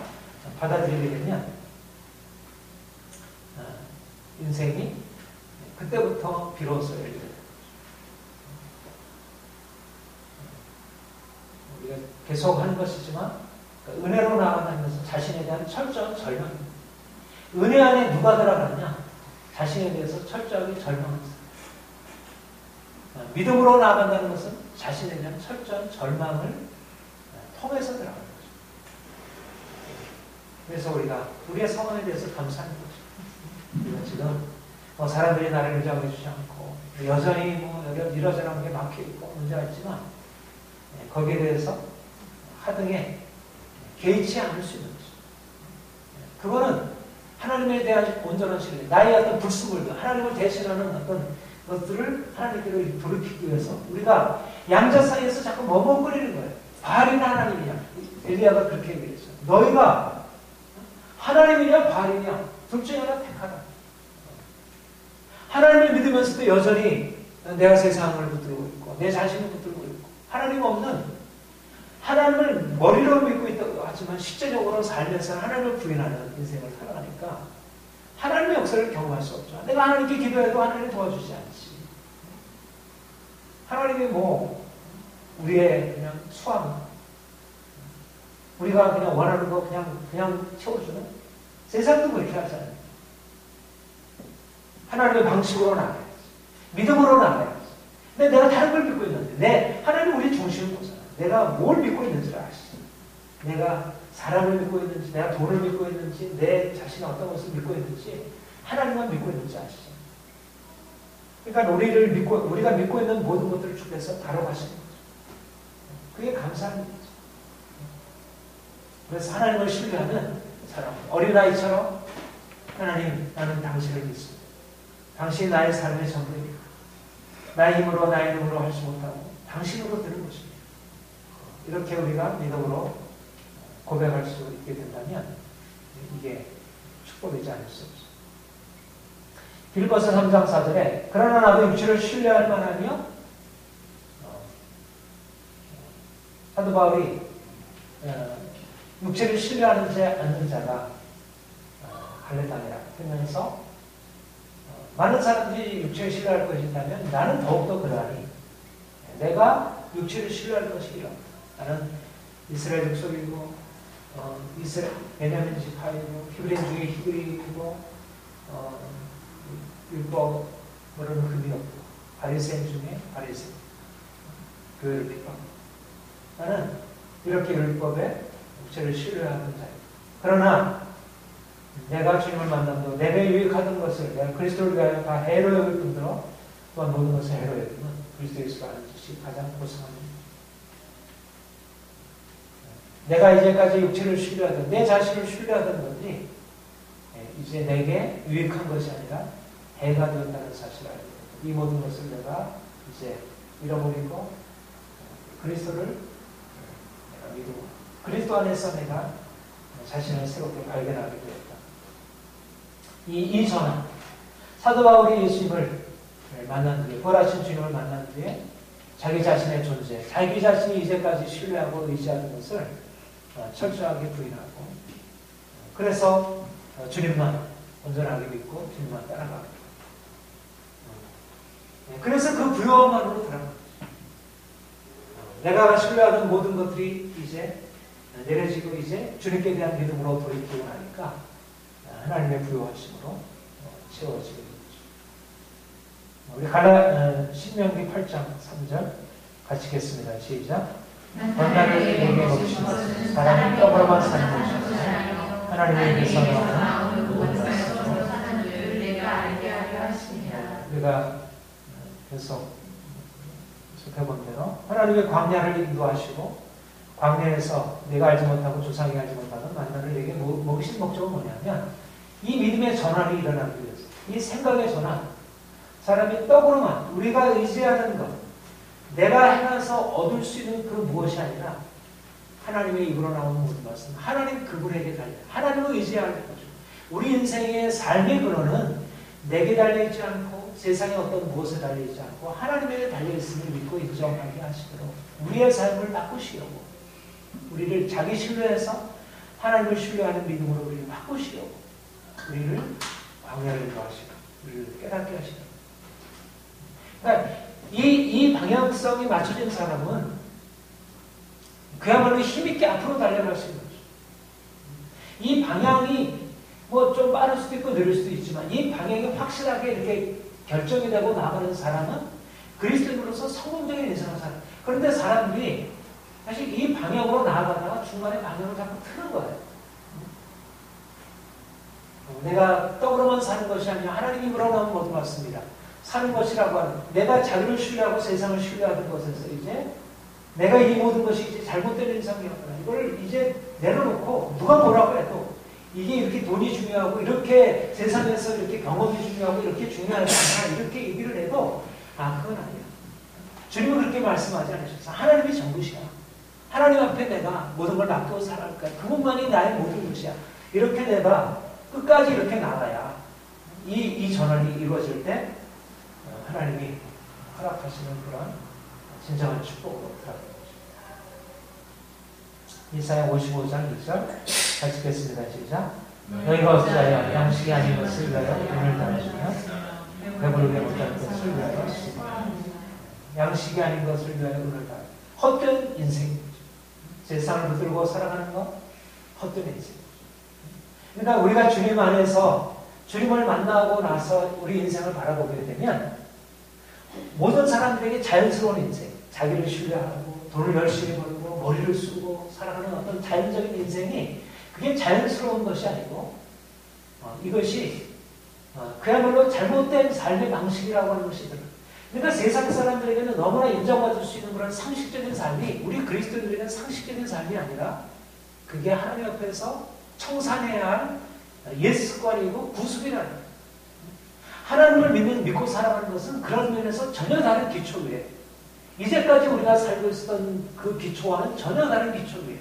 받아들이게 되면 인생이 그때부터 비로소 열려요. 우리가 계속 하는 것이지만 은혜로 나아가면서 자신에 대한 철저한 절망입니다. 은혜 안에 누가 들어가냐? 자신에 대해서 철저하게 절망합니다. 믿음으로 나아간다는 것은 자신에 대한 철저한 절망을 통해서 들어가는 거죠. 그래서 우리가 우리의 상황에 대해서 감사하는 거죠. 우리가 지금 사람들이 나를 인정해 주지 않고 여전히 이러저러한 게 막혀있고 문제가 있지만 거기에 대해서 하등에 개의치 않을 수 있는 거죠. 그거는 하나님에 대한 온전한 신뢰, 나의 어떤 불순물들, 하나님을 대신하는 어떤 것들을 하나님께로 돌이키기 위해서 우리가 양자 사이에서 자꾸 머뭇거리는 거예요. 바알이냐 하나님이냐. 엘리야가 그렇게 얘기했어요. 너희가 하나님이냐 바알이냐 둘 중에 하나 택하라. 하나님을 믿으면서도 여전히 내가 세상을 붙들고 있고 내 자신을 붙들고 있고 하나님 없는 하나님을 머리로 믿고 있다고 하지만 실제적으로 삶에서 하나님을 부인하는 인생을 살아가니까 하나님의 역사를 경험할 수 없죠. 내가 하나님께 기도해도 하나님이 도와주지 않지. 하나님이 우리의 그냥 수완 우리가 그냥 원하는 거 그냥 채워주는 세상도 그렇게 하잖아요. 하나님의 방식으로 나가야지. 믿음으로 나가야지. 근데 내가 다른 걸 믿고 있는데 하나님 우리 중심을 보잖아. 내가 뭘 믿고 있는지를 아시죠? 내가 사람을 믿고 있는지 내가 돈을 믿고 있는지 내 자신의 어떤 것을 믿고 있는지 하나님만 믿고 있는지 아시죠? 그러니까 우리가 믿고 있는 모든 것들을 주께서 다뤄가시는 거죠. 그게 감사한 일이죠. 그래서 하나님을 신뢰하는 사람, 어린아이처럼 하나님 나는 당신을 믿습니다. 당신이 나의 삶의 전부입니다. 나의 힘으로 나의 눈으로 할 수 못하고 당신으로 되는 것입니다. 이렇게 우리가 믿음으로 고백할 수 있게 된다면 이게 축복이지 않을 수 없습니다. 빌립보서 3장 4절에 그러나 나도 육체를 신뢰할 만하며 사도 바울이 육체를 신뢰하지 않는 자가 할례당이라 하면서 많은 사람들이 육체를 신뢰할 것이라면 나는 더욱더 그러하니 내가 육체를 신뢰할 것이라. 나는 이스라엘 족속이고 베냐민 지파이고 히브리인 중에 히브리이고 율법 모르는 흠이 없고 바리새인 중에 바리새인 교회를 핍박합니다. 나는 이렇게 율법에 육체를 신뢰하는 자예요. 그러나 내가 주님을 만남도 내게 유익하던 것을 내가 그리스도를 위하여 다 해로 여길 뿐더러 또한 모든 것을 해로 여기면 그리스도 예수를 아는 것이 가장 고상합니다. 내가 이제까지 육체를 신뢰하던 내 자신을 신뢰하던 것이 이제 내게 유익한 것이 아니라 해가 되었다는 사실을 알게 됩니다. 이 모든 것을 내가 이제 잃어버리고 그리스도를 내가 믿고 그리스도 안에서 내가 자신을 새롭게 발견하게 되었다. 이 전환 사도 바울이 예수님을 만난 뒤에 부활하신 주님을 만난 뒤에 자기 자신의 존재 자기 자신이 이제까지 신뢰하고 의지하는 것을 철저하게 부인하고 그래서 주님만 온전하게 믿고 주님만 따라가고 그래서 그 부요함만으로 들어갑니다. 내가 신뢰하던 모든 것들이 이제 내려지고 이제 주님께 대한 믿음으로 돌이키고 나니까 하나님의 부요하심으로 채워지게 됩니다. 우리 신명기 8장 3절 같이 읽겠습니다. 시작. 만나를 내게 먹으신 것은 사람이 떡으로만 사는 것이 아니라 하나님의 입에서 나오는 모든 말씀으로 사는 줄 내가 알게 하려 하시니라. 우리가 계속 배운 대로 하나님의 광야를 인도하시고 광야에서 내가 알지 못하고 조상이 알지 못하는 만나를 내게 먹이신 목적은 뭐냐면 이 믿음의 전환이 일어나기 위해서 이 생각의 전환 사람이 떡으로만 우리가 의지하는 것 내가 행해서 얻을 수 있는 그 무엇이 아니라 하나님의 입으로 나오는 모든 말씀 하나님 그분에게 달려 하나님을 의지하는 거죠. 우리 인생의 삶의 근원은 내게 달려있지 않고 세상의 어떤 무엇에 달려있지 않고 하나님에게 달려있음을 믿고 인정하게 하시도록 우리의 삶을 바꾸시려고 우리를 자기 신뢰해서 하나님을 신뢰하는 믿음으로 우리를 바꾸시려고 우리를 광야를 인도하시고 우리를 깨닫게 하시도록 그러니까 이 방향성이 맞춰진 사람은 그야말로 힘있게 앞으로 달려갈 수 있는 거죠. 이 방향이 뭐 좀 빠를 수도 있고 느릴 수도 있지만 이 방향이 확실하게 이렇게 결정이 되고 나가는 사람은 그리스도인으로서 성공적인 인생을 살아요. 그런데 사람들이 사실 이 방향으로 나아가다가 중간에 방향을 자꾸 트는 거예요. 내가 떡으로만 사는 것이 아니라 하나님이 물어나오는 모든 말씀이다. 사는 것이라고 하는 내가 자기를 신뢰하고 세상을 신뢰하는 것에서 이제 내가 이 모든 것이 이제 잘못된 인상이었구나. 이걸 이제 내려놓고 누가 뭐라고 해도 이게 이렇게 돈이 중요하고 이렇게 세상에서 이렇게 경험이 중요하고 이렇게 중요하지 않아. 이렇게 얘기를 해도 그건 아니야. 주님은 그렇게 말씀하지 않으셨어. 하나님이 전부시야. 하나님 앞에 내가 모든 걸 맡기고 살아갈 거야. 그분만이 나의 모든 것이야. 이렇게 내가 끝까지 이렇게 나가야 이 전환이 이루어질 때 하나님이 허락하시는 그런 진정한 축복으로 들어가는 것입니다. 이사야 55장 2절 같이 읽겠습니다. 시작. 너희가 어찌하여 양식이 아닌 것을 위하여 돈을 달아주며 배부르게 못할 것을 위하여 양식이 아닌 것을 위하여 돈을 달아 헛된 인생이죠. 세상을 붙들고 살아가는 것 헛된 인생. 그러니까 우리가 주님 안에서 주님을 만나고 나서 우리 인생을 바라보게 되면 모든 사람들에게 자연스러운 인생, 자기를 신뢰하고 돈을 열심히 벌고 머리를 쓰고 살아가는 어떤 자연적인 인생이 그게 자연스러운 것이 아니고 이것이 그야말로 잘못된 삶의 방식이라고 하는 것이 들어요. 그러니까 세상 사람들에게는 너무나 인정받을 수 있는 그런 상식적인 삶이 우리 그리스도인들에게는 상식적인 삶이 아니라 그게 하나님 앞에서 청산해야 할 옛 습관이고 구습이라는 거예요. 하나님을 믿고 살아가는 것은 그런 면에서 전혀 다른 기초 위에 이제까지 우리가 살고 있었던 그 기초와는 전혀 다른 기초 위에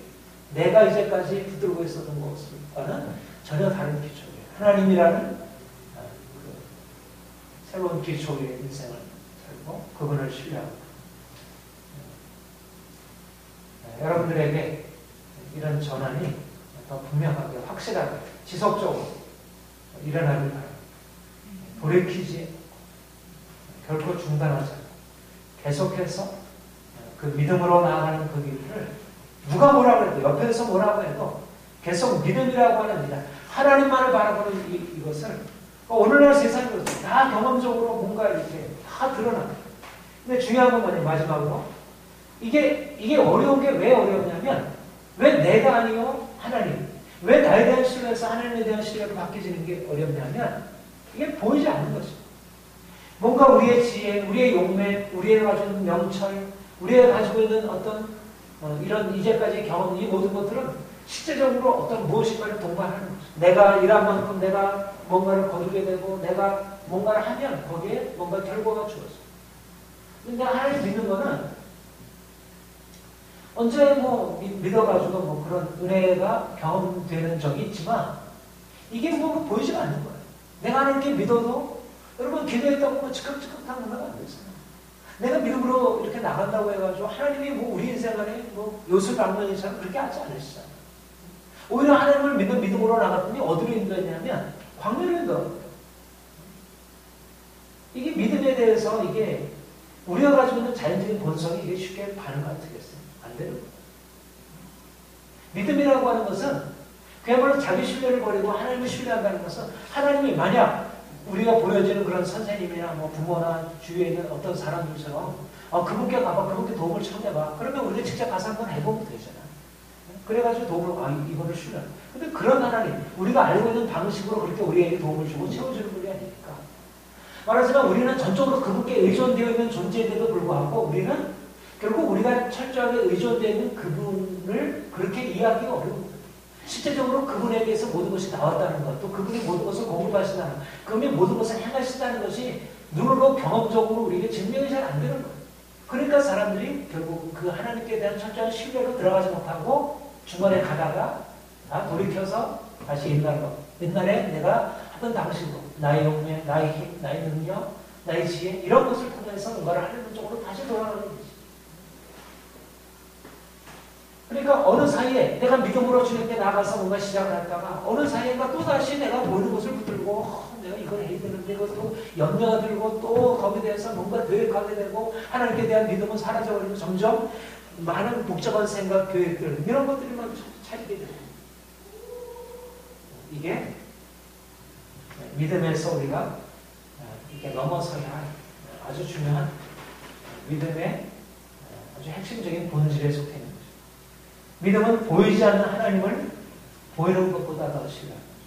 내가 이제까지 붙들고 있었던 것과는 전혀 다른 기초 위에 하나님이라는 그 새로운 기초 위에 인생을 살고 그분을 신뢰하고 여러분들에게 이런 전환이 더 분명하게 확실하게 지속적으로 일어나길 바랍니다. 돌이키지 결코 중단하지 않고 계속해서 그 믿음으로 나아가는 그 길을 누가 뭐라고 해도 옆에서 뭐라고 해도 계속 믿음이라고 하는 일 하나님만을 바라보는 이것을 오늘날 세상에서 다 경험적으로 뭔가 이렇게 다 드러납니다. 근데 중요한 건 뭐냐면 마지막으로 이게 어려운 게 왜 어려우냐면 왜 내가 아니요 하나님 왜 나에 대한 신뢰에서 하나님에 대한 신뢰로 바뀌어지는 게 어렵냐면 이게 보이지 않는 거죠. 뭔가 우리의 지혜, 우리의 용맹, 우리의 가지고 있는 명철, 우리가 가지고 있는 어떤 이런 이제까지 경험, 이 모든 것들은 실제적으로 어떤 무엇인가를 동반하는 거죠. 내가 일한 만큼 내가 뭔가를 거두게 되고 내가 뭔가를 하면 거기에 뭔가 결과가 주어져요. 근데 하나님 믿는 거는 언제 믿어가지고 그런 은혜가 경험되는 적이 있지만 이게 보이지가 않는 거예요. 내가 하나님께 믿어도 여러분 기도했다고 즉각즉각 문화가 안 되잖아요. 내가 믿음으로 이렇게 나간다고 해가지고 하나님이 우리 인생 안에 요술 방면이처럼 그렇게 하지 않으시잖아요. 오히려 하나님을 믿는 믿음으로 나갔더니 어디로 인도했냐면 광야로 인도합니다. 이게 믿음에 대해서 이게 우리가 가지고 있는 자연적인 본성이 이게 쉽게 반응할 수 있겠어요? 안 되는 거예요. 믿음이라고 하는 것은 그야말로 자기 신뢰를 버리고 하나님을 신뢰한다는 것은 하나님이 만약 우리가 보여지는 그런 선생님이나 부모나 주위에 있는 어떤 사람들처럼 그분께 가봐, 그분께 도움을 청해봐. 그러면 우리가 직접 가서 한번 해보면 되잖아. 그래가지고 도움을, 이거를 신뢰. 근데 그런 하나님, 우리가 알고 있는 방식으로 그렇게 우리에게 도움을 주고 채워주는 분이 아니니까. 말하자면 우리는 전적으로 그분께 의존되어 있는 존재인데도 불구하고 우리는 결국 우리가 철저하게 의존되어 있는 그분을 그렇게 이해하기가 어려운 거예요. 실제적으로 그분에게서 모든 것이 나왔다는 것, 또 그분이 모든 것을 공급하신다는 것, 그분이 모든 것을 행하신다는 것이 눈으로 경험적으로 우리에게 증명이 잘 안 되는 거예요. 그러니까 사람들이 결국 그 하나님께 대한 철저한 신뢰로 들어가지 못하고 중간에 가다가 돌이켜서 다시 옛날로, 옛날에 내가 하던 당신도 나의 용매, 나의 힘, 나의 능력, 나의 지혜 이런 것을 통해서 뭔가를 하려는 쪽으로 다시 돌아가는 거지. 그러니까 어느 사이에 내가 믿음으로 주님께 나가서 뭔가 시작을 했다가 어느 사이에가 또다시 내가 보이는 것을 붙들고 내가 이걸 해야 되는데 이것도 염려가 들고 또 거기에 대해서 뭔가 계획하게 되고 하나님께 대한 믿음은 사라져버리고 점점 많은 복잡한 생각, 계획들 이런 것들이 막 차리게 돼요. 이게 믿음에서 우리가 이렇게 넘어서야 할 아주 중요한 믿음의 아주 핵심적인 본질에 속해 있는 거죠. 믿음은 보이지 않는 하나님을 보이는 것보다 더 신뢰하는 거죠.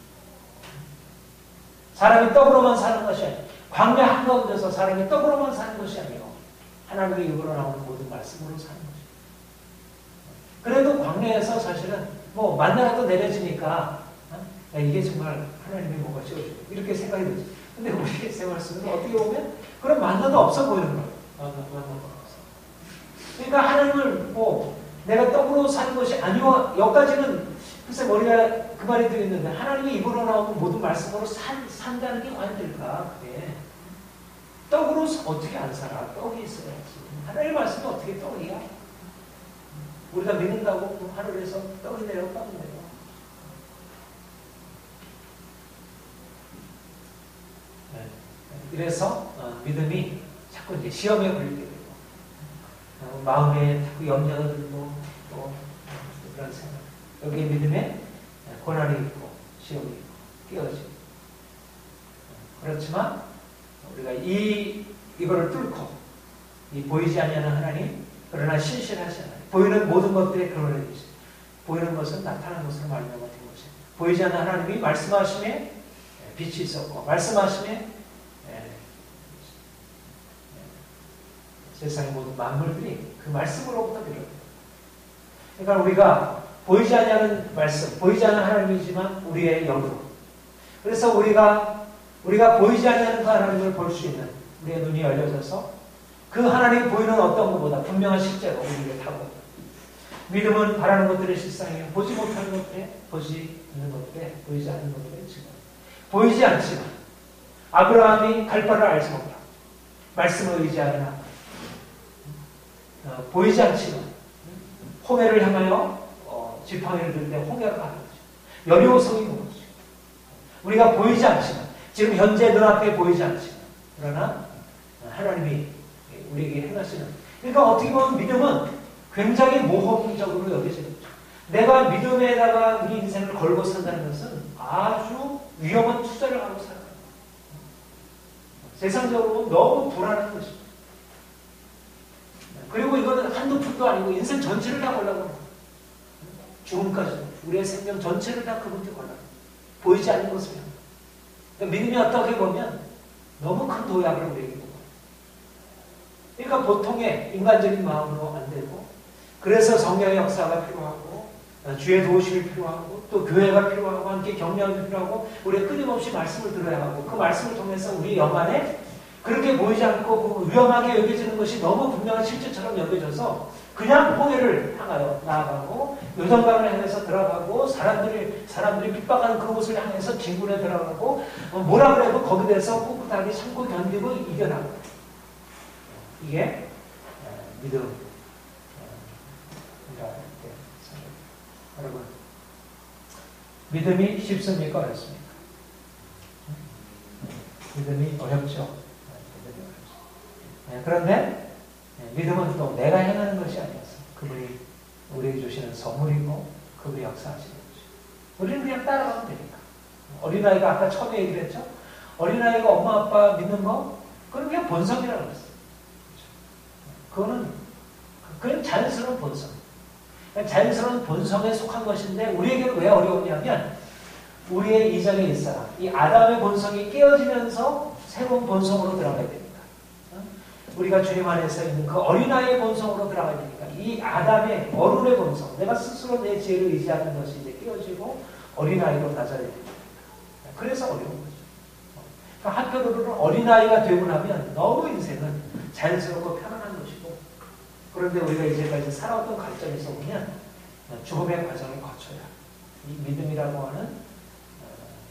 사람이 떡으로만 사는 것이 아니고 광야 한가운데서 사람이 떡으로만 사는 것이 아니고 하나님의 입으로 나오는 모든 말씀으로 사는 거죠. 그래도 광야에서 사실은 뭐 만나가 또 내려지니까 야, 이게 정말 하나님의 뭐가 지어주고 이렇게 생각이 되죠. 근데 우리 생활 속에서 어떻게 보면 그런 만나도 없어 보이는 거예요. 만나가 없어. 그러니까 하나님을 뭐 내가 떡으로 사는 것이 아니고 여기까지는 글쎄 머리가 그 말이 되겠는데 하나님의 입으로 나오는 모든 말씀으로 산다는 게 과연 될까? 그게 떡으로 어떻게 안 살아? 떡이 있어야지. 하나님의 말씀이 어떻게 떡이야? 우리가 믿는다고 하늘에서 떡이 내려 떡이 내려. 그래서 믿음이 자꾸 이제 시험에 걸리게 되고 마음에 자꾸 염려가 들고 또 그런 생각 여기에 믿음에 고난이 있고 시험이 있고 깨어지고 그렇지만 우리가 이거를 뚫고 이 보이지 아니하는 하나님 그러나 신실하신 하나님 보이는 모든 것들의 근원이 계시 보이는 것은 나타나는 것으로 말미암아 된 것입니다. 보이지 않는 하나님이 말씀하심에 빛이 있었고 말씀하심에 세상의 모든 만물들이 그 말씀으로부터 비롯돼요. 그러니까 우리가 보이지 않는 말씀, 보이지 않는 하나님이지만 우리의 영으로. 그래서 우리가 보이지 않는 그 하나님을 볼 수 있는 우리의 눈이 열려져서 그 하나님 보이는 어떤 것보다 분명한 실제로 우리에게 타고 믿음은 바라는 것들의 실상이요 보지 못하는 것들에 보지 않는 것들에 보이지 않는 것들의 증거. 보이지 않지만 아브라함이 갈 바를 알지 못하고 말씀을 의지하느라 보이지 않지만 홍해를 향하여 지팡이를 들 때 홍해가 가는 거죠. 여리고성이 있는 거죠. 우리가 보이지 않지만 지금 현재 눈앞에 보이지 않지만 그러나 하나님이 우리에게 행하시는 그러니까 어떻게 보면 믿음은 굉장히 모험적으로 여겨지는 거죠. 내가 믿음에다가 우리 인생을 걸고 산다는 것은 아주 위험한 투자를 하고 살아요. 세상적으로 너무 불안한 것입니다. 그리고 이거는 한두 푼도 아니고 인생 전체를 다 걸라고 합니다. 죽음까지도 우리의 생명 전체를 다 그분께 걸라고 보이지 않는 것을 합니다. 그러니까 믿음이 어떻게 보면 너무 큰 도약을 우리에게 보고 그러니까 보통의 인간적인 마음으로 안 되고 그래서 성령의 역사가 필요하고 주의 도우심이 필요하고 또 교회가 필요하고 함께 격려가 필요하고 우리가 끊임없이 말씀을 들어야 하고 그 말씀을 통해서 우리 영 안에 그렇게 보이지 않고 위험하게 여겨지는 것이 너무 분명한 실제처럼 여겨져서 그냥 홍해를 향하여 나아가고 요단강을 향해서 들어가고 사람들이 핍박하는 그곳을 향해서 진군에 들어가고 뭐라 그래도 거기에 대해서 꿋꿋하게 참고 견디고 이겨나가고 이게 믿음이라 이렇게 생각합니다. 여러분 믿음이 쉽습니까? 어렵습니까? 믿음이 어렵죠. 그런데 믿음은 또 내가 행하는 것이 아니어서 그분이 우리에게 주시는 선물이고 그분이 역사하시는 거죠. 우리는 그냥 따라가면 되니까. 어린아이가 아까 처음에 얘기를 했죠. 어린아이가 엄마 아빠 믿는 거 그건 그냥 본성이라고 그랬어요. 그거는 그냥 자연스러운 본성. 자연스러운 본성에 속한 것인데 우리에게는 왜 어려웠냐면 우리의 이전의 일사람 이 아담의 본성이 깨어지면서 새로운 본성으로 들어가야 됩니다. 우리가 주님 안에서 있는 그 어린아이의 본성으로 들어가야 되니까 이 아담의 어른의 본성, 내가 스스로 내 지혜를 의지하는 것이 이제 깨어지고 어린아이로 낮아야 됩니다. 그래서 어려운 거죠. 그러니까 한편으로는 어린아이가 되고 나면 너무 인생은 자연스럽고 편안한 것이고, 그런데 우리가 이제까지 살아왔던 관점에서 보면 죽음의 과정을 거쳐야 이 믿음이라고 하는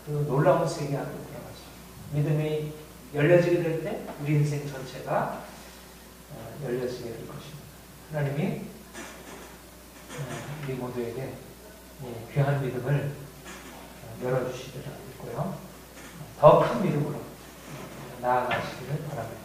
그 놀라운 세계 안으로 들어가죠. 믿음이 열려지게 될 때 우리 인생 전체가 열려지게 될 것입니다. 하나님이 우리 모두에게 귀한 믿음을 열어주시리라 믿고요. 더 큰 믿음으로 나아가시기를 바랍니다.